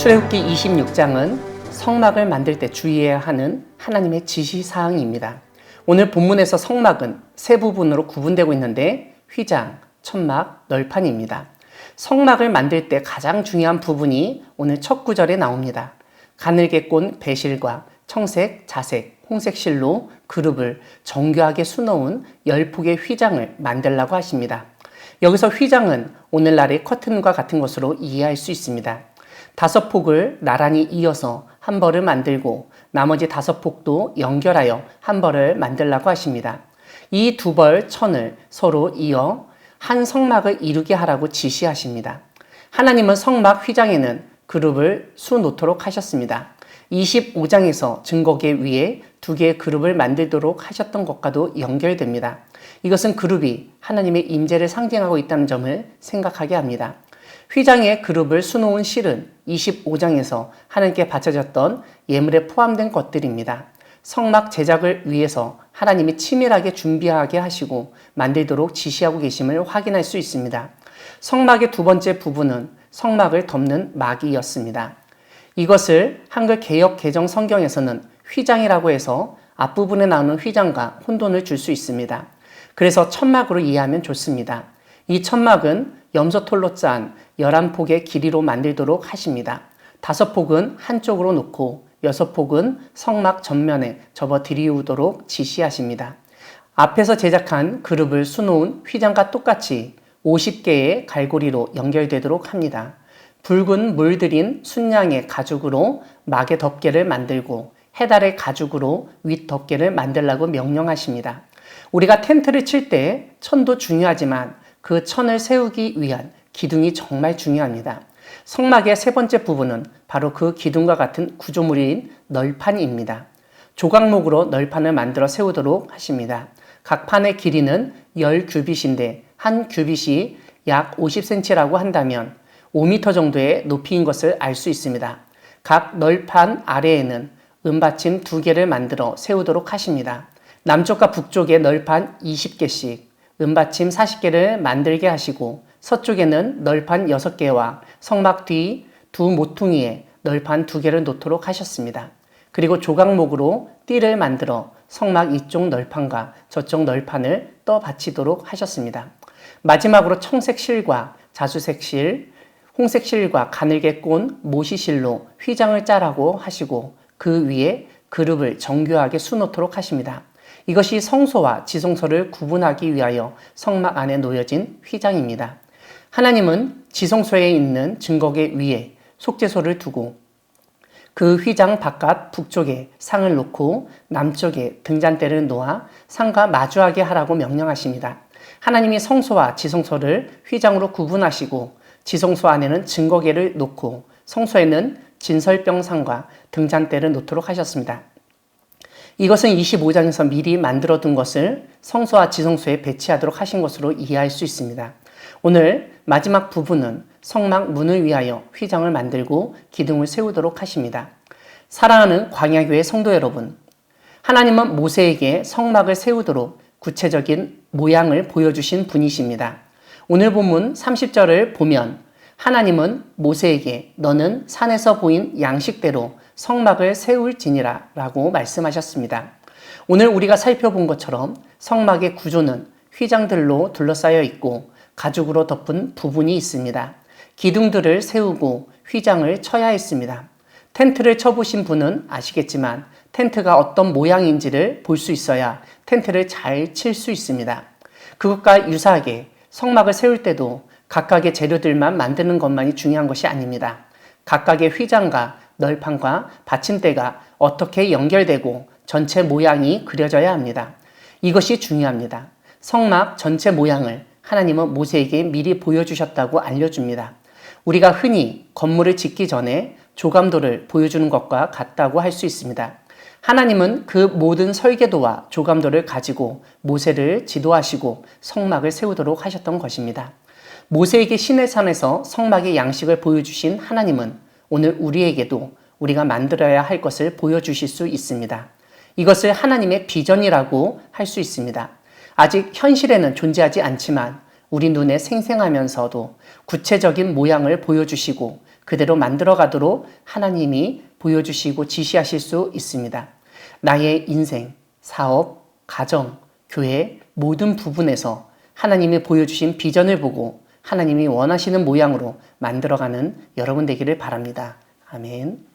출애굽기 26장은 성막을 만들 때 주의해야 하는 하나님의 지시사항입니다. 오늘 본문에서 성막은 세 부분으로 구분되고 있는데 휘장, 천막, 널판입니다. 성막을 만들 때 가장 중요한 부분이 오늘 첫 구절에 나옵니다. 가늘게 꼰 배실과 청색, 자색, 홍색 실로 그룹을 정교하게 수놓은 10폭의 휘장을 만들라고 하십니다. 여기서 휘장은 오늘날의 커튼과 같은 것으로 이해할 수 있습니다. 5폭을 나란히 이어서 한 벌을 만들고 나머지 5폭도 연결하여 한 벌을 만들라고 하십니다. 이 2벌 천을 서로 이어 한 성막을 이루게 하라고 지시하십니다. 하나님은 성막 휘장에는 그룹을 수놓도록 하셨습니다. 25장에서 증거계 위에 2개의 그룹을 만들도록 하셨던 것과도 연결됩니다. 이것은 그룹이 하나님의 임재를 상징하고 있다는 점을 생각하게 합니다. 휘장에 그룹을 수놓은 실은 25장에서 하나님께 바쳐졌던 예물에 포함된 것들입니다. 성막 제작을 위해서 하나님이 치밀하게 준비하게 하시고 만들도록 지시하고 계심을 확인할 수 있습니다. 성막의 2번째 부분은 성막을 덮는 막이었습니다. 이것을 한글 개역 개정 성경에서는 휘장이라고 해서 앞부분에 나오는 휘장과 혼돈을 줄 수 있습니다. 그래서 천막으로 이해하면 좋습니다. 이 천막은 염소털로 짠 11폭의 길이로 만들도록 하십니다. 5폭은 한쪽으로 놓고 6폭은 성막 전면에 접어들이우도록 지시하십니다. 앞에서 제작한 그룹을 수놓은 휘장과 똑같이 50개의 갈고리로 연결되도록 합니다. 붉은 물들인 순양의 가죽으로 막의 덮개를 만들고 해달의 가죽으로 윗 덮개를 만들라고 명령하십니다. 우리가 텐트를 칠 때 천도 중요하지만 그 천을 세우기 위한 기둥이 정말 중요합니다. 성막의 3번째 부분은 바로 그 기둥과 같은 구조물인 널판입니다. 조각목으로 널판을 만들어 세우도록 하십니다. 각 판의 길이는 10규빗인데 한 규빗이 약 50cm라고 한다면 5m 정도의 높이인 것을 알 수 있습니다. 각 널판 아래에는 은받침 2개를 만들어 세우도록 하십니다. 남쪽과 북쪽에 널판 20개씩, 은받침 40개를 만들게 하시고 서쪽에는 널판 6개와 성막 뒤 2 모퉁이에 널판 2개를 놓도록 하셨습니다. 그리고 조각목으로 띠를 만들어 성막 이쪽 널판과 저쪽 널판을 떠받치도록 하셨습니다. 마지막으로 청색 실과 자수색 실, 홍색 실과 가늘게 꼰 모시실로 휘장을 짜라고 하시고 그 위에 그룹을 정교하게 수놓도록 하십니다. 이것이 성소와 지성소를 구분하기 위하여 성막 안에 놓여진 휘장입니다. 하나님은 지성소에 있는 증거계 위에 속죄소를 두고 그 휘장 바깥 북쪽에 상을 놓고 남쪽에 등잔대를 놓아 상과 마주하게 하라고 명령하십니다. 하나님이 성소와 지성소를 휘장으로 구분하시고 지성소 안에는 증거계를 놓고 성소에는 진설병상과 등잔대를 놓도록 하셨습니다. 이것은 25장에서 미리 만들어둔 것을 성소와 지성소에 배치하도록 하신 것으로 이해할 수 있습니다. 오늘 마지막 부분은 성막 문을 위하여 휘장을 만들고 기둥을 세우도록 하십니다. 사랑하는 광야교회 성도 여러분, 하나님은 모세에게 성막을 세우도록 구체적인 모양을 보여주신 분이십니다. 오늘 본문 30절을 보면 하나님은 모세에게 너는 산에서 보인 양식대로 성막을 세울지니라 라고 말씀하셨습니다. 오늘 우리가 살펴본 것처럼 성막의 구조는 휘장들로 둘러싸여 있고 가죽으로 덮은 부분이 있습니다. 기둥들을 세우고 휘장을 쳐야 했습니다. 텐트를 쳐보신 분은 아시겠지만 텐트가 어떤 모양인지를 볼 수 있어야 텐트를 잘 칠 수 있습니다. 그것과 유사하게 성막을 세울 때도 각각의 재료들만 만드는 것만이 중요한 것이 아닙니다. 각각의 휘장과 널판과 받침대가 어떻게 연결되고 전체 모양이 그려져야 합니다. 이것이 중요합니다. 성막 전체 모양을 하나님은 모세에게 미리 보여주셨다고 알려줍니다. 우리가 흔히 건물을 짓기 전에 조감도를 보여주는 것과 같다고 할 수 있습니다. 하나님은 그 모든 설계도와 조감도를 가지고 모세를 지도하시고 성막을 세우도록 하셨던 것입니다. 모세에게 시내산에서 성막의 양식을 보여주신 하나님은 오늘 우리에게도 우리가 만들어야 할 것을 보여주실 수 있습니다. 이것을 하나님의 비전이라고 할 수 있습니다. 아직 현실에는 존재하지 않지만 우리 눈에 생생하면서도 구체적인 모양을 보여주시고 그대로 만들어가도록 하나님이 보여주시고 지시하실 수 있습니다. 나의 인생, 사업, 가정, 교회 모든 부분에서 하나님이 보여주신 비전을 보고 하나님이 원하시는 모양으로 만들어가는 여러분 되기를 바랍니다. 아멘.